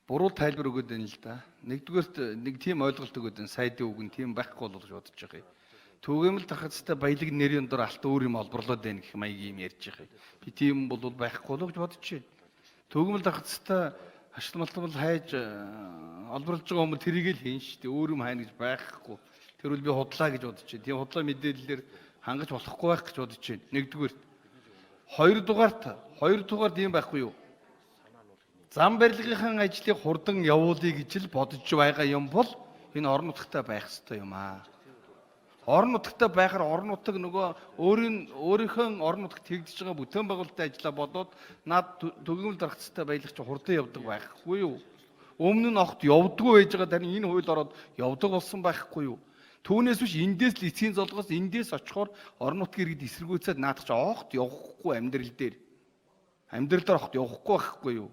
буруу тайлбар өгöd байна л да. Нэгдүгээрт нэг тийм ойлголт өгöd байна. Сайдын үг нь тийм байхгүй болов гэж бодож байгаа юм. Төгөөмөл тархацтай баялаг нэрийн дор алт өөр юм олборлоод байна гэх маягийн юм ярьж байгаа юм. Би тийм бол байхгүй болов гэж бодож байна. Төгөөмөл тархацтай ашиг малтмал хайж олборлож байгаа хүмүүс тэрийг л хийн шүү дээ. Өөр юм хайна гэж байхгүй. Тэр үл би худлаа гэж бодож байна. Тийм худлаа мэдээллээр хангаж болохгүй байх гэж бодож байна. Нэгдүгээр. Хоёрдугаарт юм байхгүй юу? Зам барилгын ажлыг хурдан явуулъя гэж л бодож байгаа юм бол энэ орон нутагтай байх ёстой юм аа. Орон нутагтай байхаар орон нутаг нөгөө өөрийнхөө орон нутагт хийгдэж байгаа бүтээн байгуулалтын ажлаа бодоод над төгөөмөл даргацтай баялаг чи хурдан явдаг байхгүй юу? Өмнө нь огт явдаггүй байж байгаа харин энэ хууль ороод явдаг болсон байхгүй юу? Түүнээс биш эндээс л эцгийн золгоос эндээс очихоор орон нутгийн иргэд эсэргүүцээд наадах чи огт явахгүй амьдрал дээр огт явахгүй байхгүй юу?